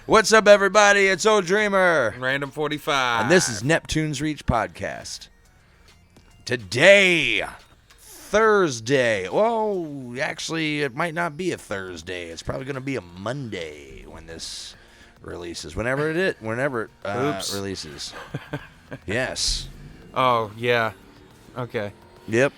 What's up, everybody? It's Old Dreamer. Random 45. And this is Neptune's Reach Podcast. Today, Thursday. Well, actually, it might not be a Thursday. It's probably going to be a Monday when this releases. Whenever it releases. Yes. Oh, yeah. Okay. Yep.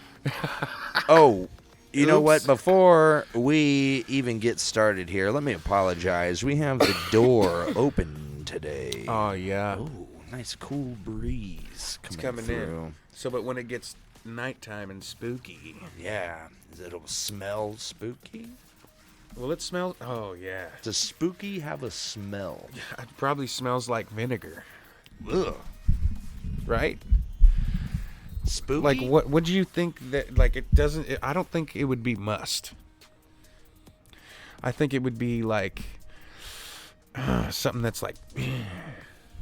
Oh, you know what? Before we even get started here, let me apologize. We have the door open today. Oh, yeah. Oh, nice cool breeze coming through. In. So, but when it gets nighttime and spooky. Yeah. It'll smell spooky? Will it smell? Oh, yeah. Does spooky have a smell? It probably smells like vinegar. Ugh. Right? Spooky? Like, what do you think that, like, it doesn't, I don't think it would be must. I think it would be, like, something that's, like,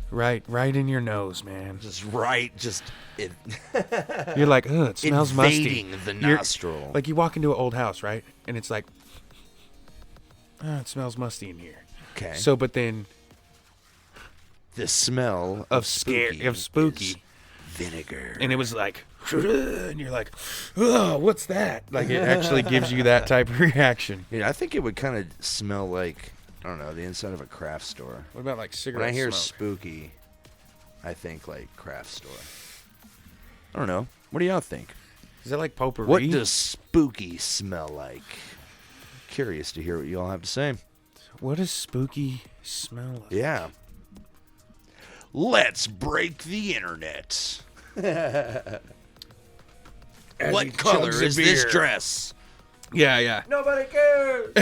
right in your nose, man. You're like, ugh, it smells musty. Invading the nostril. Like, you walk into an old house, right? And it's like, it smells musty in here. Okay. So, but then... The smell of spooky. Vinegar. And it was like, and you're like, oh, what's that? Like, it actually gives you that type of reaction. Yeah, I think it would kind of smell like, I don't know, the inside of a craft store. What about like cigarette When I hear smoke? spooky, I think like craft store. I don't know. What do y'all think? Is that like potpourri? What does spooky smell like? Curious to hear what y'all have to say. What does spooky smell like? Yeah. Let's break the internet. What color is this dress? Yeah. Nobody cares.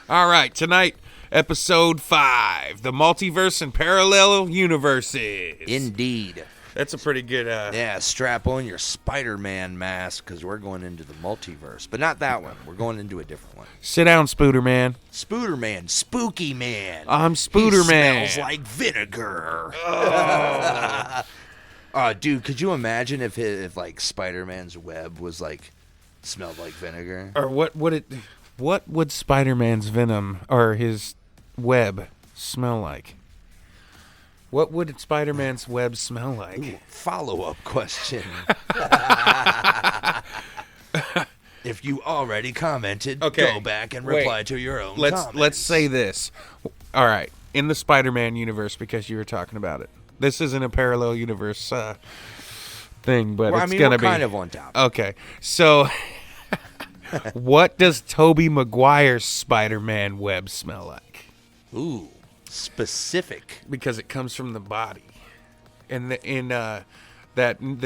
All right, tonight, episode 5, the Multiverse and Parallel Universes. Indeed. That's a pretty good... Yeah, strap on your Spider-Man mask because we're going into the multiverse. But not that one. We're going into a different one. Sit down, Spooder Man. Spooder Man. Spooky Man. I'm Spooder Man. Smells like vinegar. Oh. Dude, could you imagine if like Spider-Man's web was like smelled like vinegar? Or what would Spider-Man's venom or his web smell like? What would Spider-Man's web smell like? Ooh, follow-up question. If you already commented, go back and reply to your own comments. Let's say this. All right, in the Spider-Man universe, because you were talking about it. This isn't a parallel universe thing, but it's going to be kind of on top. Okay, so what does Tobey Maguire's Spider-Man web smell like? Ooh, specific. Because it comes from the body. And the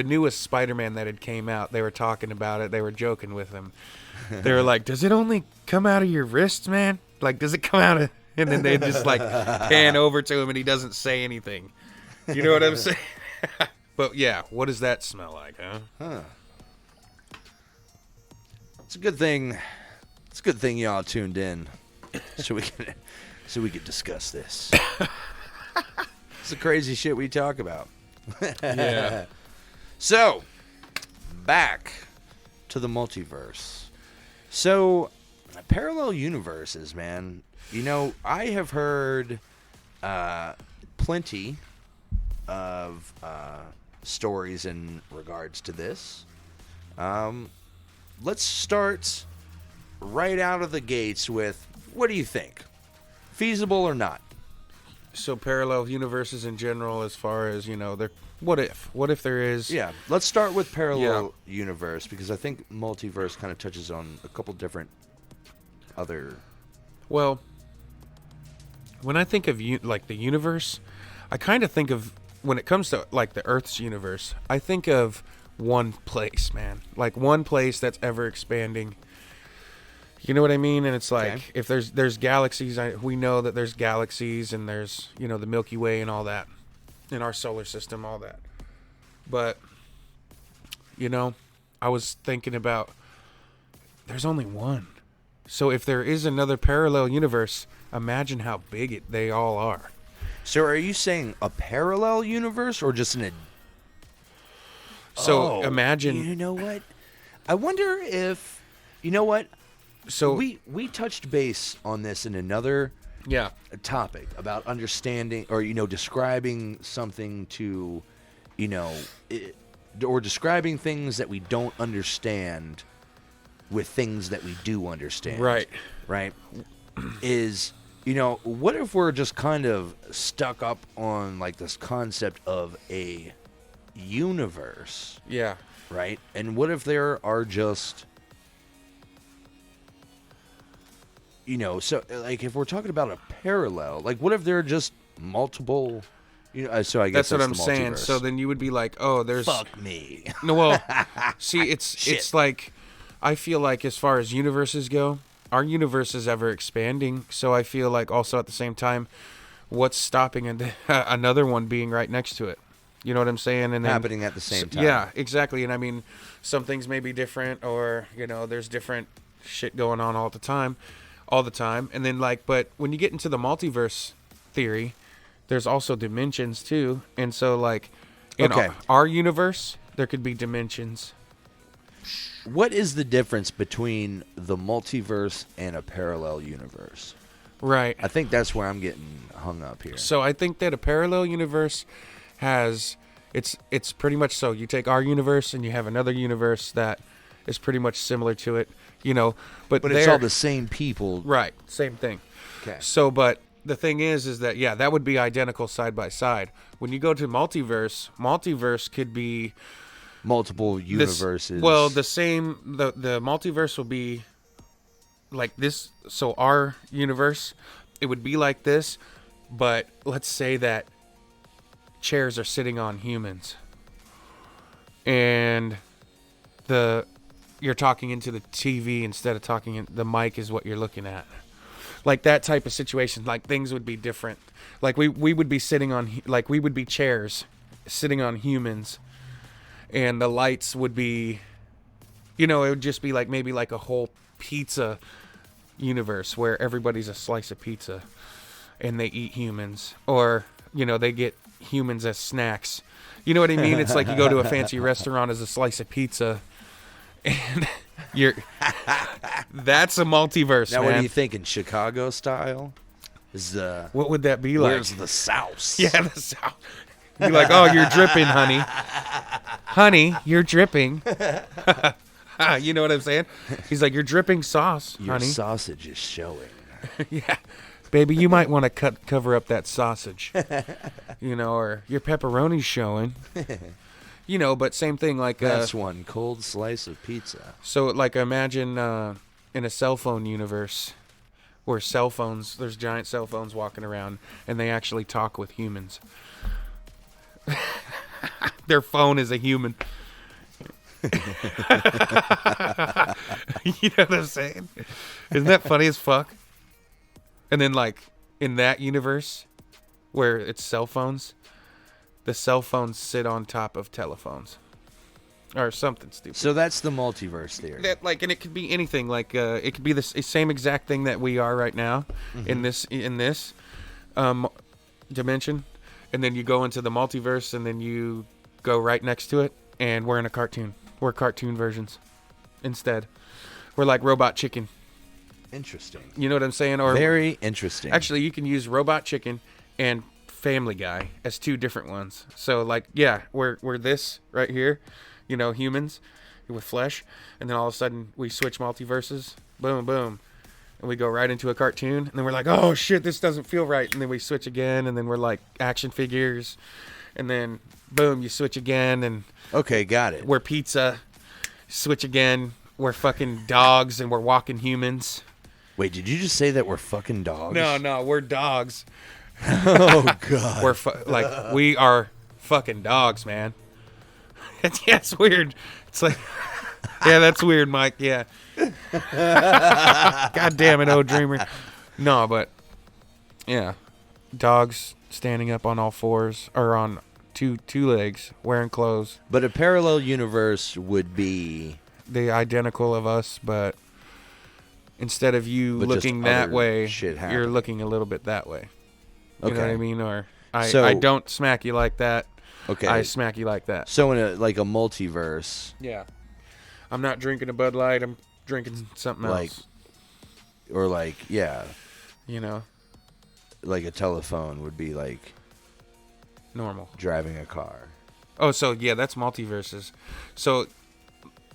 newest Spider-Man that had came out, they were talking about it. They were joking with him. They were like, "Does it only come out of your wrists, man? Like, does it come out of?" And then they just like pan over to him, and he doesn't say anything. You know what I'm saying? But yeah, what does that smell like, huh? It's a good thing. It's a good thing y'all tuned in, so we could discuss this. It's the crazy shit we talk about. Yeah. So, back to the multiverse. So, parallel universes, man. You know, I have heard plenty of stories in regards to this. Let's start right out of the gates with, what do you think? Feasible or not? So parallel universes in general, as far as, you know, what if there is? Yeah, let's start with parallel universe, because I think multiverse kind of touches on a couple different other... Well, when I think of like the universe, I kind of think of, when it comes to like the Earth's universe, I think of one place, man. Like one place that's ever expanding. You know what I mean? And it's like, if there's galaxies, we know that there's galaxies, and there's, you know, the Milky Way and all that, in our solar system, all that. But, you know, I was thinking about, there's only one. So if there is another parallel universe, imagine how big they all are. So are you saying a parallel universe or just an... So imagine... You know what? I wonder if... You know what? So we touched base on this in another topic about understanding or describing something to or describing things that we don't understand with things that we do understand. Right. Is what if we're just kind of stuck up on like this concept of a universe? Yeah. Right? And what if there are just so like if we're talking about a parallel, like what if there are just multiple so I guess that's what I'm saying. So then you would be like, oh, there's fuck me. No, well, see, it's like I feel like as far as universes go, our universe is ever expanding. So I feel like also at the same time, what's stopping another one being right next to it? You know what I'm saying? And then, happening at the same time. Yeah, exactly. And I mean, some things may be different, or there's different shit going on all the time. And then but when you get into the multiverse theory, there's also dimensions too. And so like in our universe, there could be dimensions. What is the difference between the multiverse and a parallel universe? Right. I think that's where I'm getting hung up here. So I think that a parallel universe has it's pretty much so you take our universe and you have another universe that is pretty much similar to it, but it's all the same people. Right. Same thing. Okay. So, but the thing is that, that would be identical side by side. When you go to multiverse could be multiple universes. The same, the multiverse will be like this. So our universe, it would be like this, but let's say that chairs are sitting on humans and you're talking into the TV instead of talking in the mic is what you're looking at. Like that type of situation, like things would be different. Like we would be sitting on, like we would be chairs sitting on humans, and the lights would be, it would just be like maybe like a whole pizza universe where everybody's a slice of pizza and they eat humans, or, they get humans as snacks. You know what I mean? It's like you go to a fancy restaurant as a slice of pizza and that's a multiverse. Now, man. what are you thinking? Chicago style? What would that be like? Where's the sauce? Yeah, the sauce. You're like, oh, you're dripping, honey. Honey, you're dripping. You know what I'm saying? He's like, you're dripping sauce, Your honey. sausage is showing. Yeah. Baby, you might want to cover up that sausage. Or your pepperoni's showing. But same thing, like that's one cold slice of pizza. So like imagine in a cell phone universe where there's giant cell phones walking around and they actually talk with humans. Their phone is a human. You know what I'm saying? Isn't that funny as fuck? And then like in that universe where it's cell phones, the cell phones sit on top of telephones or something stupid. So that's the multiverse theory. And it could be anything. Like it could be the same exact thing that we are right now in this dimension, and then you go into the multiverse, and then you go right next to it, and we're in a cartoon. We're cartoon versions instead. We're like Robot Chicken. Interesting. You know what I'm saying? Or very interesting. Actually, you can use Robot Chicken and Family Guy as two different ones. So like, we're this right here, humans with flesh, and then all of a sudden we switch multiverses, boom, boom, and we go right into a cartoon, and then we're like, oh shit, this doesn't feel right, and then we switch again, and then we're like action figures, and then boom, you switch again, and okay, got it. We're pizza, switch again, we're fucking dogs, and we're walking humans. Wait, did you just say that we're fucking dogs? No, we're dogs. Oh god. We are fucking dogs, man. It's weird. It's like, yeah, that's weird, Mike. Yeah. God damn it, oh dreamer. No, but yeah, dogs standing up on all fours or on two legs, wearing clothes. But a parallel universe would be the identical of us, but instead of you looking that way, you're looking a little bit that way. You know what I mean? Or I don't smack you like that. Okay. I smack you like that. So in a multiverse. Yeah. I'm not drinking a Bud Light. I'm drinking something else. Or like, yeah, You know, like a telephone would be like normal. driving a car. Oh, so yeah, that's multiverses. So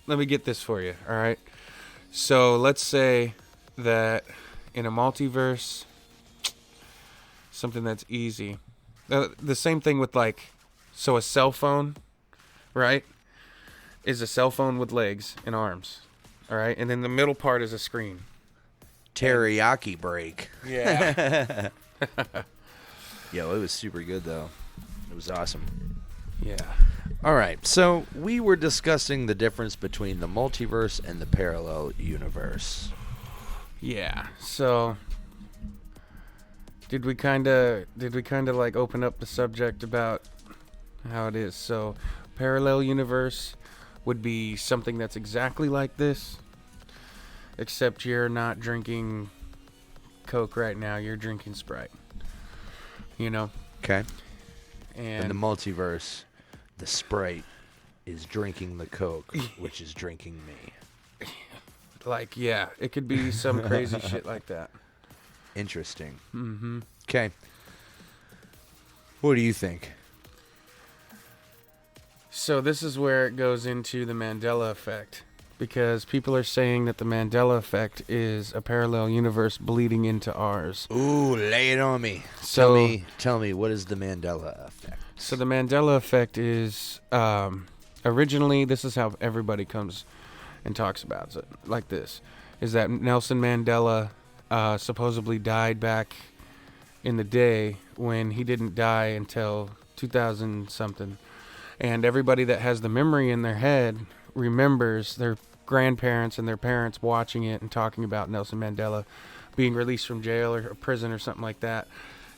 let me get this for you. All right. So let's say that in a multiverse, something that's easy. The same thing with like, so a cell phone, right, is a cell phone with legs and arms. All right. And then the middle part is a screen. Teriyaki break. Yeah. Yo, it was super good though. It was awesome. Yeah. All right, so we were discussing the difference between the multiverse and the parallel universe. Yeah. So did we kind of like open up the subject about how it is? So parallel universe would be something that's exactly like this, except you're not drinking Coke right now, you're drinking Sprite. You know? Okay. And In the multiverse, the Sprite is drinking the Coke, which is drinking me. like, yeah, it could be some crazy shit like that. Interesting. Mm-hmm. Okay. What do you think? So this is where it goes into the Mandela effect, because people are saying that the Mandela effect is a parallel universe bleeding into ours. Ooh, lay it on me. So Tell me, what is the Mandela effect? So the Mandela effect is originally, this is how everybody comes and talks about it, like this, is that Nelson Mandela supposedly died back in the day when he didn't die until 2000 something. And everybody that has the memory in their head remembers their grandparents and their parents watching it and talking about Nelson Mandela being released from jail or prison or something like that.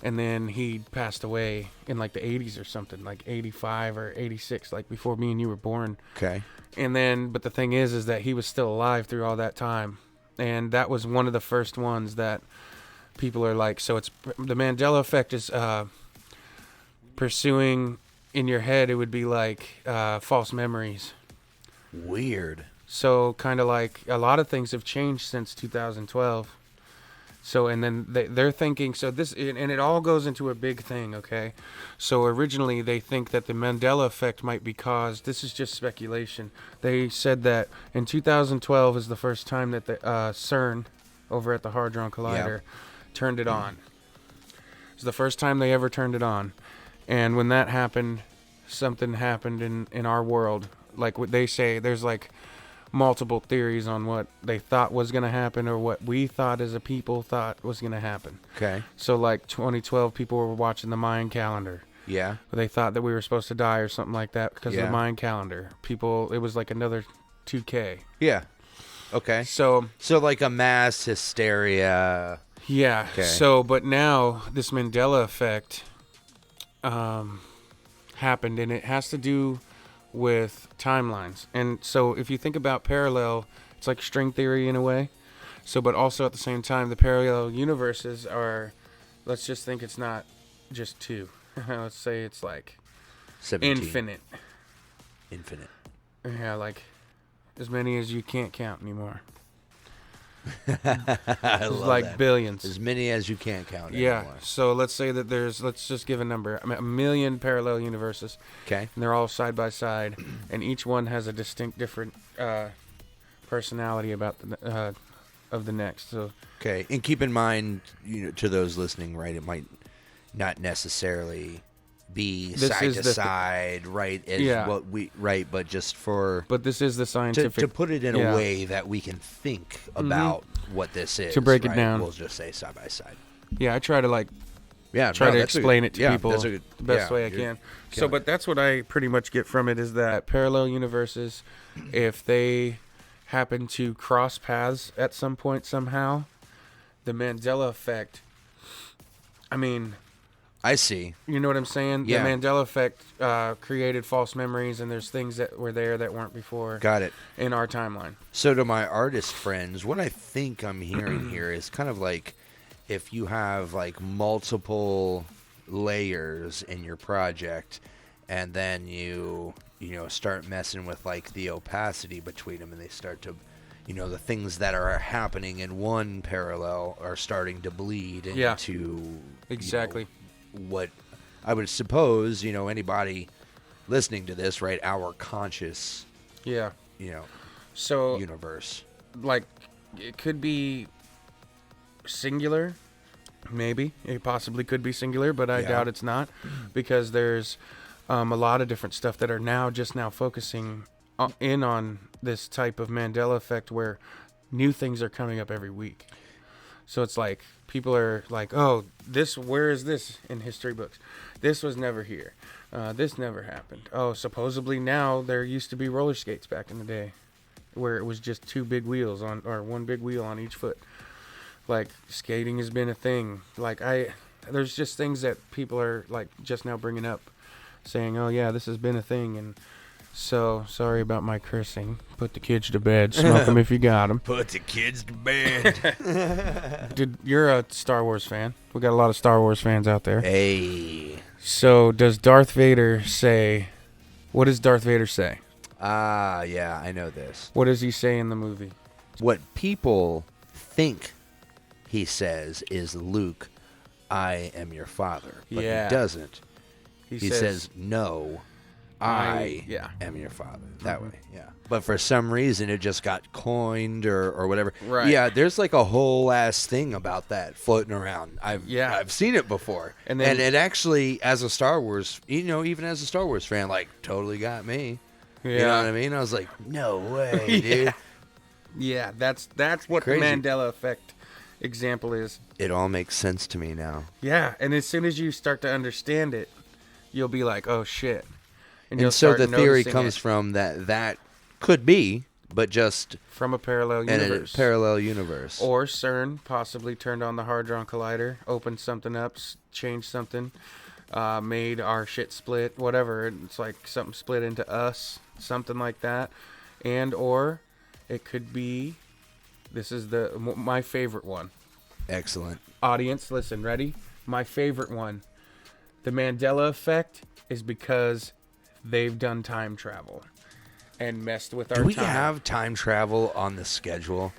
And then he passed away in like the 80s or something, like 85 or 86, like before me and you were born. Okay. And then, but the thing is that he was still alive through all that time. And that was one of the first ones that people are like, so it's the Mandela effect is pursuing in your head. It would be like false memories. Weird. So kind of like a lot of things have changed since 2012. So, and then they're thinking, so this, and it all goes into a big thing, okay? So originally they think that the Mandela effect might be caused, this is just speculation. They said that in 2012 is the first time that the CERN, over at the Hadron Collider, turned it on. It's the first time they ever turned it on. And when that happened, something happened in our world. Like what they say, there's like multiple theories on what they thought was going to happen or what we thought as a people thought was going to happen. Okay. So like 2012, people were watching the Mayan calendar. Yeah. They thought that we were supposed to die or something like that because of the Mayan calendar. People, it was like another 2K. Yeah. Okay. So like a mass hysteria. yeah. Okay. So, but now this Mandela effect happened, and it has to do with timelines. And so if you think about parallel, it's like string theory in a way. So, but also at the same time, the parallel universes are, let's just think it's not just two. Let's say it's like 17. infinite. Yeah, like as many as you can't count anymore. I love like that. Billions. As many as you can't count Yeah. anymore. So let's say that there's, let's just give a number. I mean, 1 million parallel universes. Okay. And they're all side by side, and each one has a distinct different personality about the of the next. So Okay. And keep in mind, to those listening, right, it might not necessarily be This side is to the side, right? As what we but just for but this is the scientific to put it in a way that we can think about what this is. To break it right? down. We'll just say side by side. Yeah, I try to like Yeah, try to explain it to people that's the best way I can. So, but that's what I pretty much get from it is that parallel universes, if they happen to cross paths at some point somehow, the Mandela effect, I mean, I see. you know what I'm saying? Yeah. The Mandela effect created false memories, and there's things that were there that weren't before. Got it. In our timeline. So to my artist friends, what I think I'm hearing here is kind of like if you have like multiple layers in your project and then you start messing with like the opacity between them and they start to the things that are happening in one parallel are starting to bleed into exactly what I would suppose, anybody listening to this, right, our conscious, so universe. Like, it could be singular, maybe. It possibly could be singular, but I doubt it's not, because there's a lot of different stuff that are now focusing in on this type of Mandela effect where new things are coming up every week. So it's like people are like, oh, where is this in history books? This was never here. This never happened. Oh, supposedly now there used to be roller skates back in the day where it was just two big wheels or one big wheel on each foot. Like, skating has been a thing. Like, there's just things that people are like just now bringing up, saying, oh yeah, this has been a thing. And so, sorry about my cursing. Put the kids to bed. Smoke them if you got them. Put the kids to bed. Dude, you're a Star Wars fan. We got a lot of Star Wars fans out there. Hey. So, does Darth Vader say... What does Darth Vader say? Yeah, I know this. What does he say in the movie? What people think he says is, Luke, I am your father. But he doesn't. He says, no, I am your father. That way, yeah. But for some reason, it just got coined or whatever. Right. Yeah, there's like a whole ass thing about that floating around. I've seen it before. And it actually, as a Star Wars, even as a Star Wars fan, like, totally got me. Yeah. You know what I mean? I was like, no way, dude. Yeah, that's what Crazy. The Mandela effect example is. It all makes sense to me now. Yeah, and as soon as you start to understand it, you'll be like, oh, shit. And so the theory comes from that could be, but just from a parallel universe. In a parallel universe. Or CERN possibly turned on the Hadron Collider, opened something up, changed something, made our shit split, whatever. It's like something split into us, something like that. And or it could be, this is my favorite one. Excellent. Audience, listen, ready? My favorite one. The Mandela effect is because they've done time travel and messed with our time. Do we have time travel on the schedule?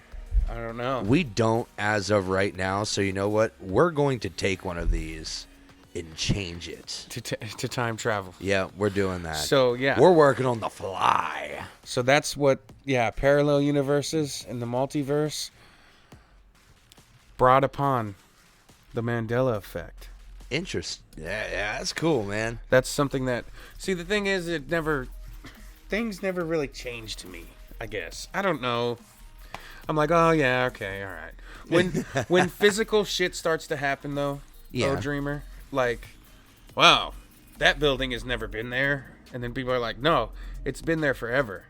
I don't know. We don't as of right now, so you know what? We're going to take one of these and change it. To time travel. Yeah, we're doing that. So, yeah. We're working on the fly. So that's what, parallel universes and the multiverse brought upon the Mandela effect. Interesting. Yeah, that's cool, man. That's something that... See, the thing is, things never really changed to me, I guess. I don't know. I'm like, oh, yeah, okay, all right. When physical shit starts to happen, though, oh, Dreamer, like, wow, that building has never been there. And then people are like, no, it's been there forever.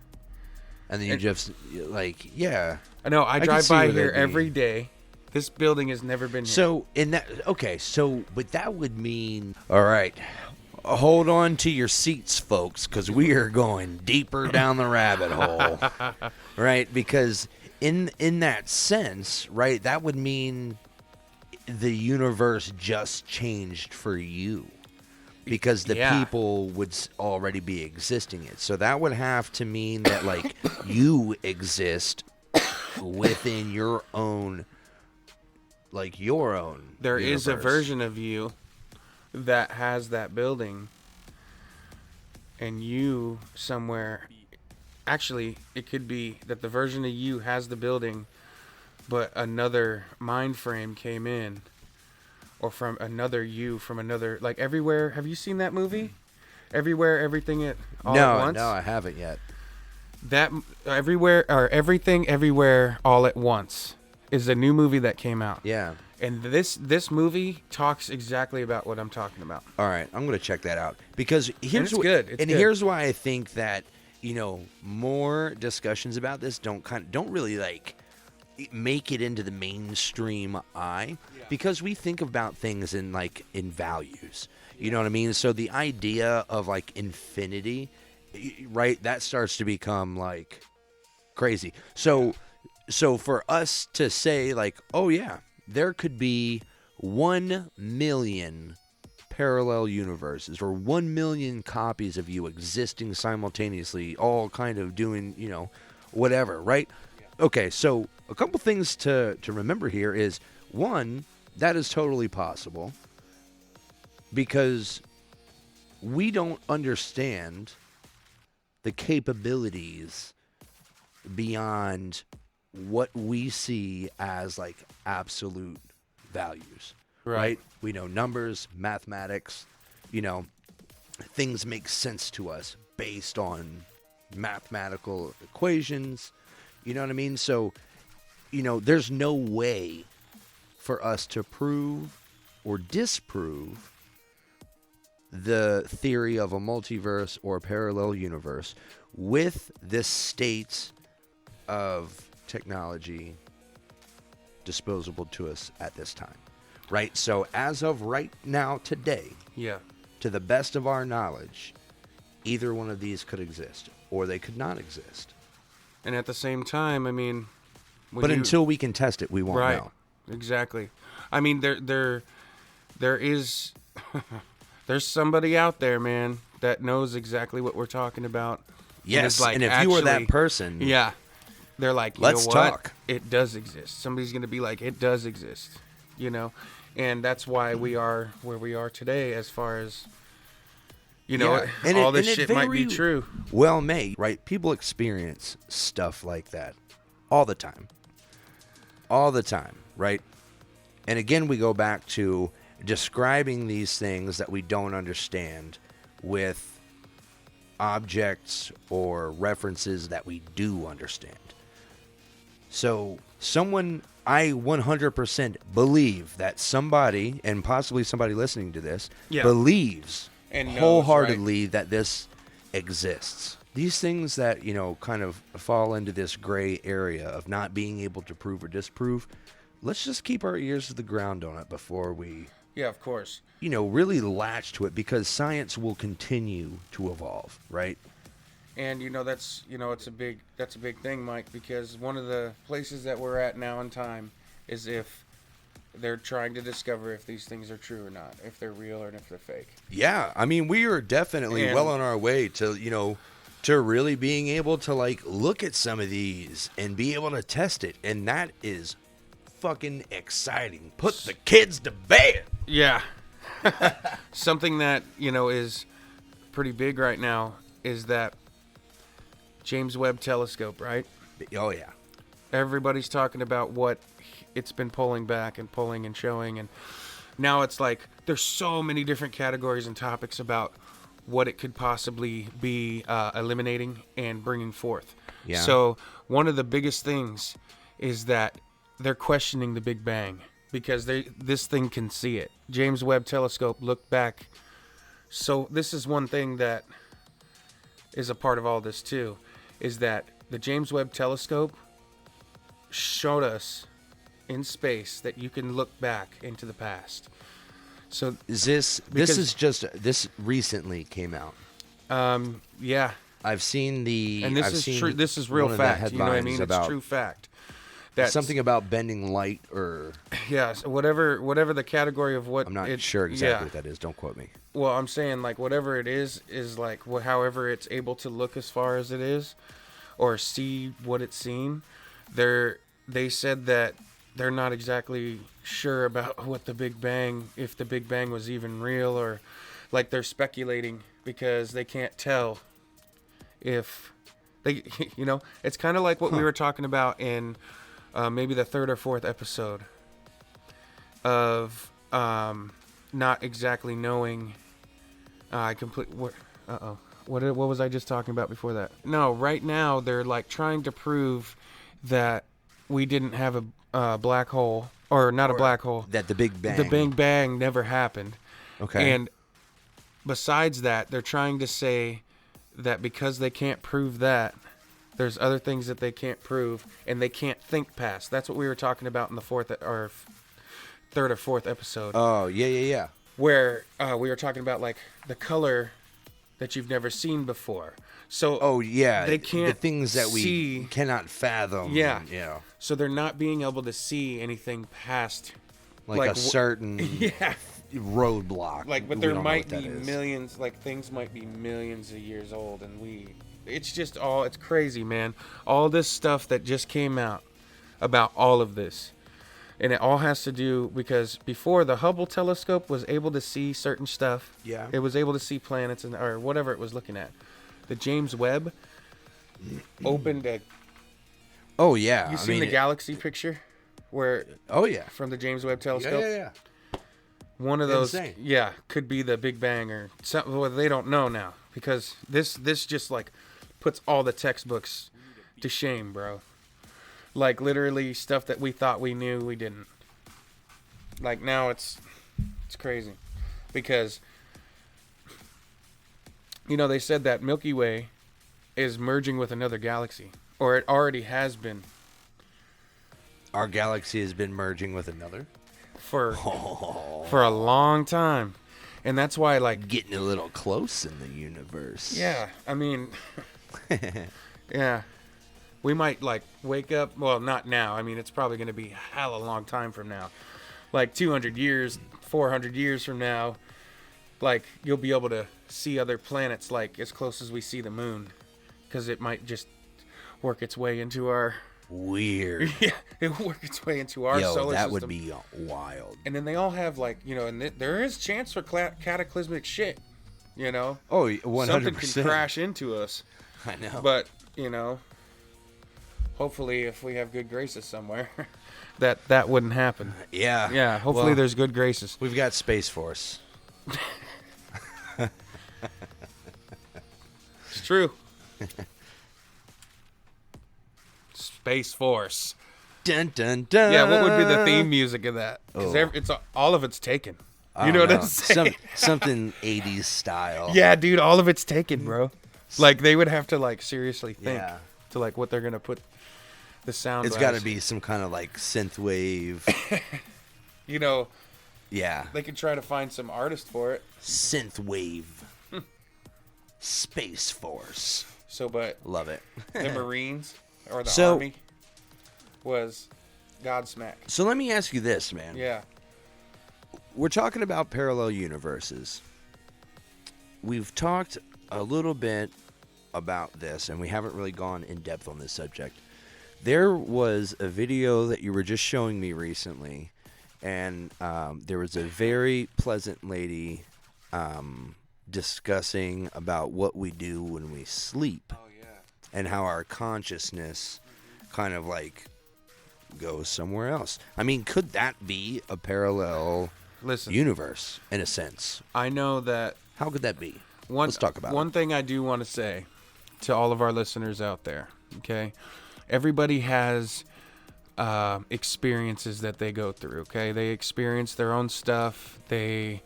And then you just, like, yeah. I know, I drive by here every day. This building has never been here. So, but that would mean, all right, hold on to your seats, folks, because we are going deeper down the rabbit hole, right? Because in that sense, right, that would mean the universe just changed for you because the people would already be existing it. So that would have to mean that, like, you exist within your own... Like your own There universe. Is a version of you that has that building, and you somewhere... Actually, it could be that the version of you has the building, but another mind frame came in, or from another you, from another... Like, Everywhere... Have you seen that movie? Everywhere, Everything All at Once? No, I haven't yet. That... Everywhere... Or Everything, Everywhere, All at Once is a new movie that came out. Yeah. And this movie talks exactly about what I'm talking about. All right, I'm going to check that out because here's good. Here's why I think that, more discussions about this don't really like make it into the mainstream eye because we think about things in values. You know what I mean? So the idea of like infinity, right, that starts to become like crazy. So for us to say, like, oh, yeah, there could be 1 million parallel universes or 1 million copies of you existing simultaneously, all kind of doing, whatever, right? Okay, so a couple things to remember here is, one, that is totally possible because we don't understand the capabilities beyond what we see as like absolute values, right? We know numbers, mathematics, things make sense to us based on mathematical equations. You know what I mean? So, there's no way for us to prove or disprove the theory of a multiverse or parallel universe with this state of technology disposable to us at this time, right? So as of right now, today, to the best of our knowledge, either one of these could exist or they could not exist. And at the same time, I mean, but until we can test it, we won't know. Exactly. I mean, there is there's somebody out there, man, that knows exactly what we're talking about. Yes, and if you were that person, they're like, let's talk. It does exist. Somebody's going to be like, it does exist, and that's why we are where we are today, as far as and all this shit might be true. Well, may, right? People experience stuff like that all the time, right? And again, we go back to describing these things that we don't understand with objects or references that we do understand. So I 100% believe that somebody, and possibly somebody listening to this, believes and wholeheartedly that this exists. These things that, kind of fall into this gray area of not being able to prove or disprove, let's just keep our ears to the ground on it before we... Yeah, of course. Really latch to it, because science will continue to evolve, right? And that's that's a big thing, Mike, because one of the places that we're at now in time is if they're trying to discover if these things are true or not, if they're real or if they're fake. Yeah, I mean, we are definitely well on our way to, to really being able to like look at some of these and be able to test it, and that is fucking exciting. Put the kids to bed. Yeah. Something that, is pretty big right now is that James Webb telescope, right? Oh, yeah. Everybody's talking about what it's been pulling back and pulling and showing. And now it's like there's so many different categories and topics about what it could possibly be eliminating and bringing forth. Yeah. So one of the biggest things is that they're questioning the Big Bang because this thing can see it. James Webb telescope looked back. So this is one thing that is a part of all this too, is that the James Webb telescope showed us in space that you can look back into the past. So this recently came out. Yeah. I've seen and this is true. This is real fact. You know what I mean? It's true fact. That's something about bending light, or so whatever the category of what I'm not sure exactly what that is. Don't quote me. Well, I'm saying like whatever it is like however it's able to look as far as it is, or see what it's seen. They said that they're not exactly sure about what the Big Bang, if the Big Bang was even real, or like they're speculating because they can't tell if they, it's kind of like what we were talking about in maybe the third or fourth episode of not exactly knowing. What was I just talking about before that? No, right now they're like trying to prove that we didn't have a black hole, or not a black hole. That the Big Bang never happened. Okay. And besides that, they're trying to say that because they can't prove that, there's other things that they can't prove, and they can't think past. That's what we were talking about in the third or fourth episode. Oh, yeah. Where we were talking about like the color that you've never seen before. So they can't the things that we cannot fathom. Yeah. Yeah. So they're not being able to see anything past like a certain roadblock. Like, but there might be millions, like things might be millions of years old, and it's just all, it's crazy, man. All this stuff that just came out about all of this. And it all has to do because before the Hubble telescope was able to see certain stuff. Yeah. It was able to see planets and or whatever it was looking at. The James Webb opened a. Oh yeah. You seen the galaxy picture, where? Oh yeah. From the James Webb telescope. Yeah. One of those. Insane. Yeah, could be the Big Bang or something. Well, they don't know now because this just like puts all the textbooks to shame, bro. Like literally stuff that we thought we knew, we didn't. Like now it's crazy because they said that Milky Way is merging with another galaxy, or it already has been. Our galaxy has been merging with another for a long time. And that's why like getting a little close in the universe. Yeah, I mean yeah. We might, like, wake up... Well, not now. I mean, it's probably going to be a hell of a long time from now. Like, 200 years, 400 years from now, like, you'll be able to see other planets, like, as close as we see the moon. Because it might just work its way into our... Weird. Yeah, it'll work its way into our solar system. That would be wild. And then they all have, like, and there is chance for cataclysmic shit, Oh, 100%. Something can crash into us. I know. But, hopefully, if we have good graces somewhere, that wouldn't happen. Yeah. Yeah, hopefully there's good graces. We've got Space Force. It's true. Space Force. Dun, dun, dun. Yeah, what would be the theme music of that? Because all of it's taken. You know what I'm saying? Something 80s style. Yeah, dude, all of it's taken, bro. Like, they would have to, like, seriously think to, like, what they're going to put the sound. It's got to be some kind of, like, synth wave. Yeah. They could try to find some artist for it. Synth wave. Space Force. Love it. The Marines or the So, Army was Godsmack. So let me ask you this, man. Yeah. We're talking about parallel universes. We've talked a little bit about this, and we haven't really gone in depth on this subject. There was a video that you were just showing me recently, and there was a very pleasant lady discussing about what we do when we sleep. Oh, yeah. And how our consciousness kind of like goes somewhere else. I mean, could that be a parallel universe in a sense? I know that. How could that be? Let's talk about one thing I do want to say to all of our listeners out there, okay? Everybody has experiences that they go through, okay? They experience their own stuff. They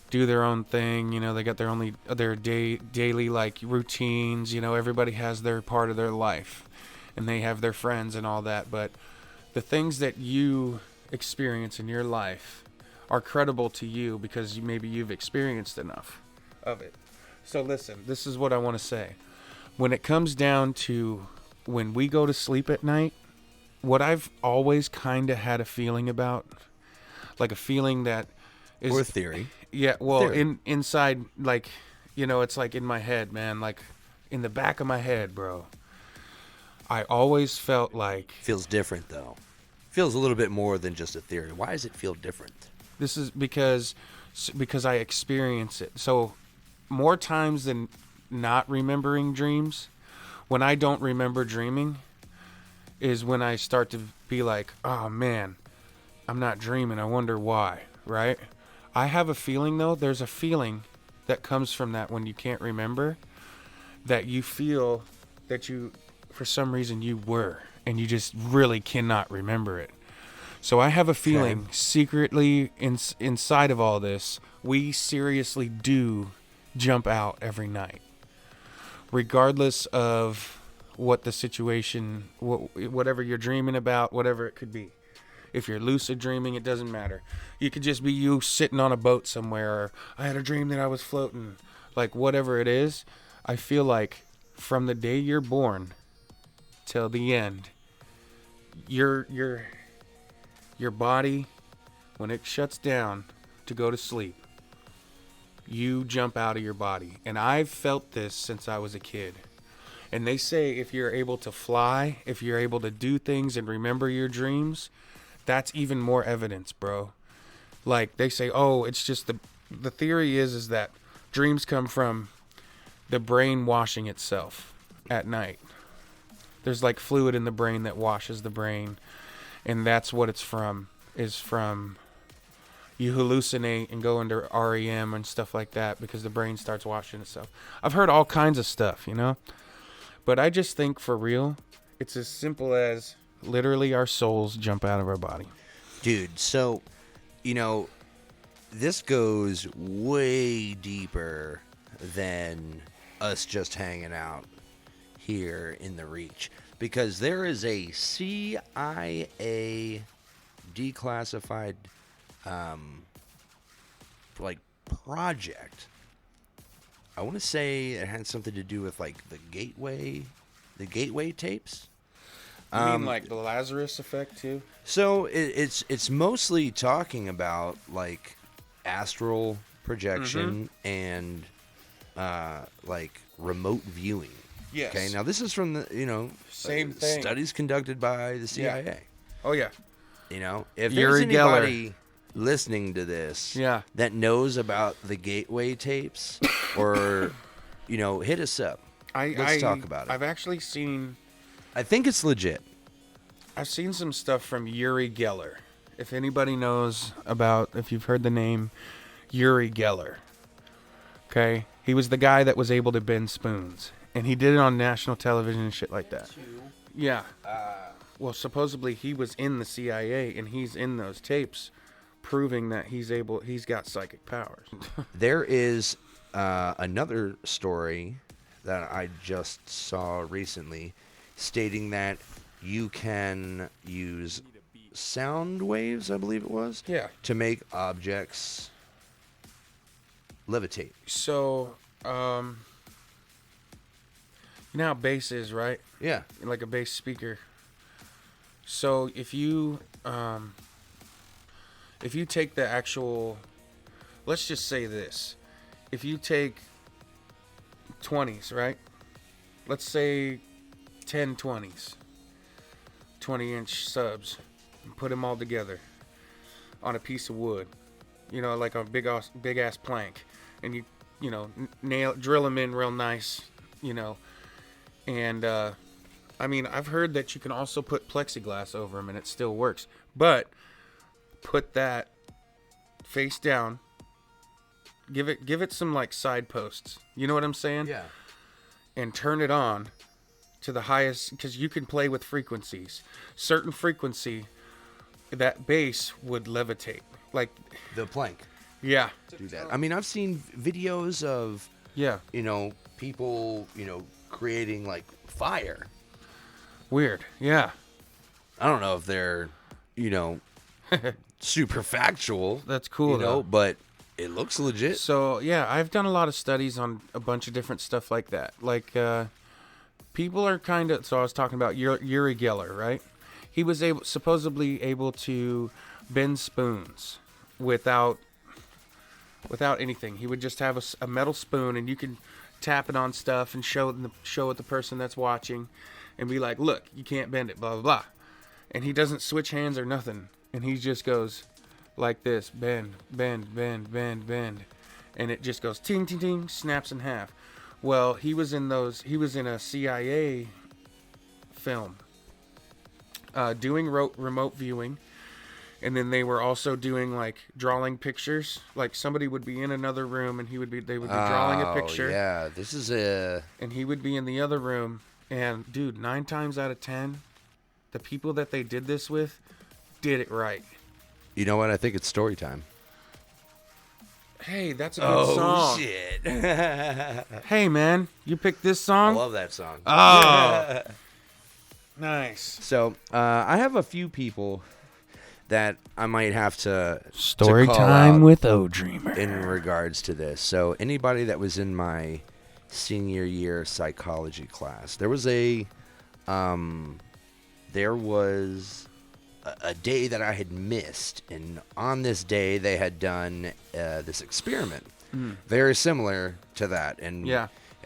do their own thing. They got their daily like routines. Everybody has their part of their life, and they have their friends and all that. But the things that you experience in your life are credible to you because maybe you've experienced enough of it. So listen, this is what I want to say. When it comes down to when we go to sleep at night, what I've always kind of had a feeling about, like a feeling that is... Or theory. Yeah, well, inside, like, it's like in my head, man, like in the back of my head, bro. I always felt like... Feels different, though. Feels a little bit more than just a theory. Why does it feel different? This is because I experience it. So more times than not remembering dreams, when I don't remember dreaming is when I start to be like, oh man, I'm not dreaming. I wonder why, right? I have a feeling though, there's a feeling that comes from that when you can't remember, that you feel that you, for some reason you were, and you just really cannot remember it. So I have a feeling secretly inside of all this, we seriously do jump out every night. Regardless of what the situation, whatever you're dreaming about, whatever it could be. If you're lucid dreaming, it doesn't matter. You could just be you sitting on a boat somewhere, or I had a dream that I was floating. Like whatever it is, I feel like from the day you're born till the end, your body, when it shuts down to go to sleep, you jump out of your body. And I've felt this since I was a kid. And they say if you're able to fly, if you're able to do things and remember your dreams, that's even more evidence, bro. Like they say, oh, it's just the theory is that dreams come from the brain washing itself at night. There's like fluid in the brain that washes the brain, and that's what it's from. Is from you hallucinate and go into REM and stuff like that because the brain starts washing itself. I've heard all kinds of stuff, you know? But I just think for real, it's as simple as literally our souls jump out of our body. Dude, so, you know, this goes way deeper than us just hanging out here in the Reach. Because there is a CIA declassified, like, project. I want to say it had something to do with, like, the gateway tapes. You mean like the Lazarus effect too? So it's mostly talking about like astral projection and like remote viewing. Yes. Okay. Now this is from the Same thing. studies conducted by the CIA. Yeah. Oh yeah. You know, if Uri there's anybody listening to this that knows about the gateway tapes or hit us up. Let's talk about it. I've actually seen. I think it's legit. I've seen some stuff from Uri Geller. If anybody knows about, if you've heard the name Uri Geller, okay, he was the guy that was able to bend spoons, and he did it on national television and shit like that. Yeah. Well, supposedly he was in the CIA, and he's in those tapes, proving that he's got psychic powers. There is another story that I just saw recently, stating that you can use sound waves, I believe it was, to make objects levitate. So, you know how bass is, right? Yeah. Like a bass speaker. So if you take the actual, let's just say this, if you take 20s, right? Let's say 10 20s, 20-inch subs, and put them all together on a piece of wood, like a big ass plank, and drill them in real nice, and I mean, I've heard that you can also put plexiglass over them and it still works, but put that face down, give it some like side posts, you know what I'm saying? Yeah. And turn it on to the highest, because you can play with frequencies. Certain frequency, that bass would levitate. Like the plank. Yeah. Do that. I mean, I've seen videos of, people, creating like fire. Weird. Yeah. I don't know if they're, super factual. That's cool, though. But it looks legit. So, yeah, I've done a lot of studies on a bunch of different stuff like that. Like, people are kind of, so I was talking about Uri Geller, right? He was supposedly able to bend spoons without anything. He would just have a metal spoon, and you can tap it on stuff and show it the person that's watching and be like, look, you can't bend it, blah, blah, blah. And he doesn't switch hands or nothing. And he just goes like this, bend, bend, bend, bend, bend. And it just goes ting, ting, ting, snaps in half. Well, he was in a CIA film doing remote viewing. And then they were also doing like drawing pictures. Like somebody would be in another room and they would be drawing a picture. Yeah, this is and he would be in the other room. And dude, 9 times out of 10, the people that they did this with did it right. You know what? I think it's story time. Hey, that's a good song. Oh, shit. Hey, man, you picked this song? I love that song. Oh. Nice. So, I have a few people that I might have to Story call time out with O Dreamer in regards to this. So, anybody that was in my senior year psychology class, there was a day that I had missed, and on this day they had done this experiment, very similar to that. And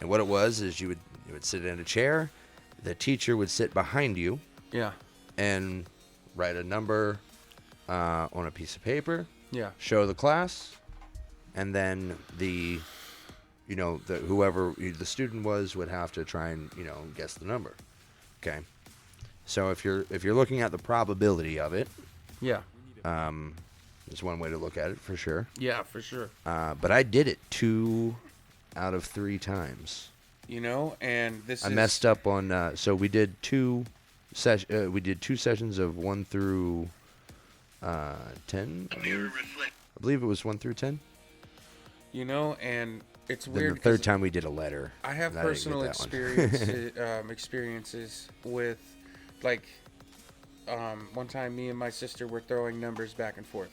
what it was is you would You would sit in a chair. The teacher would sit behind you. Yeah. And write a number on a piece of paper. Yeah. Show the class, and then whoever the student was would have to try and guess the number. Okay. So if you're looking at the probability of it, yeah, there's one way to look at it for sure. Yeah, for sure. But I did it 2 out of 3 times. And I messed up on. So we did 2 sessions of 1 through 10. I believe it was 1 through 10. And it's Then weird. The third time we did a letter. I have personal experiences with, like, one time me and my sister were throwing numbers back and forth,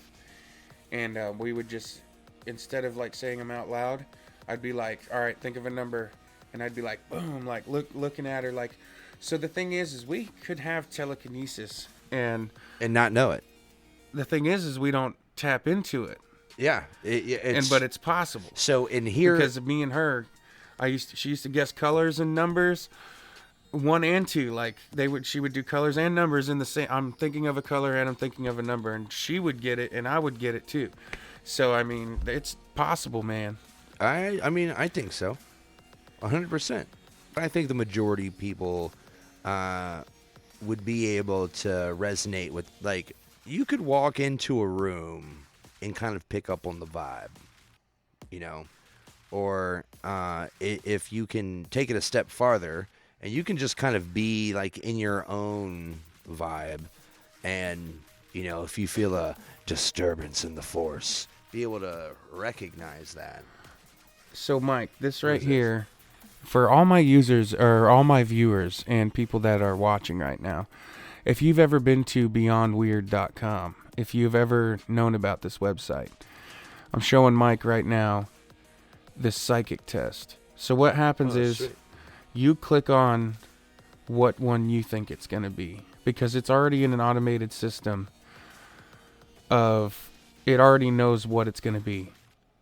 and we would just, instead of like saying them out loud, I'd be like, all right, think of a number, and I'd be like, boom, like looking at her, like. So the thing is we could have telekinesis and not know it. The thing is we don't tap into it. Yeah, but it's possible. So in here, because of me and her, she used to guess colors and numbers, 1 and 2. Like she would do colors and numbers in the same. I'm thinking of a color and I'm thinking of a number, and she would get it and I would get it too. So I mean, it's possible, man. I think so, 100%. I think the majority of people would be able to resonate with, like, you could walk into a room and kind of pick up on the vibe, or if you can take it a step farther and you can just kind of be like in your own vibe, and if you feel a disturbance in the force, be able to recognize that. So Mike, this right here, for all my users or all my viewers and people that are watching right now, if you've ever been to beyondweird.com, if you've ever known about this website, I'm showing Mike right now this psychic test. So what happens is sweet. You click on what one you think it's going to be, because it's already in an automated system of it already knows what it's going to be.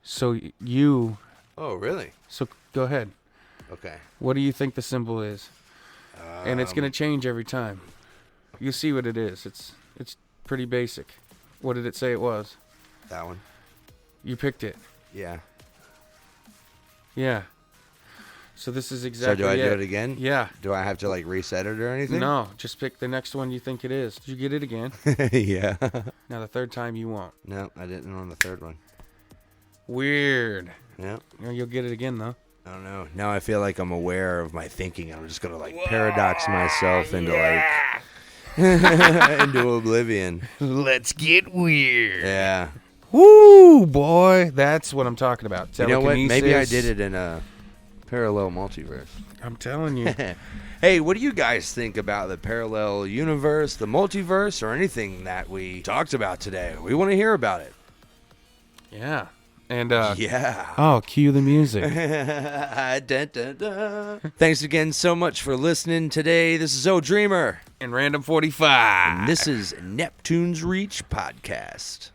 So you... Oh, really? So go ahead. Okay. What do you think the symbol is? And it's going to change every time. You see what it is. It's pretty basic. What did it say it was? That one. You picked it. Yeah. Yeah. So this is exactly So do I do it again? Yeah. Do I have to like reset it or anything? No, just pick the next one you think it is. Did you get it again? Yeah. Now the third time you won't. No, I didn't on the third one. Weird. Yeah. You'll get it again though. I don't know. Now I feel like I'm aware of my thinking. I'm just gonna like paradox myself into like into oblivion. Let's get weird. Yeah. Woo, boy. That's what I'm talking about. You know what? Maybe I did it in a parallel multiverse. I'm telling you. Hey, what do you guys think about the parallel universe, the multiverse, or anything that we talked about today? We want to hear about it. Yeah. And yeah. Oh, cue the music. Dun, dun, dun. Thanks again so much for listening today. This is O Dreamer and Random 45. And this is Neptune's Reach Podcast.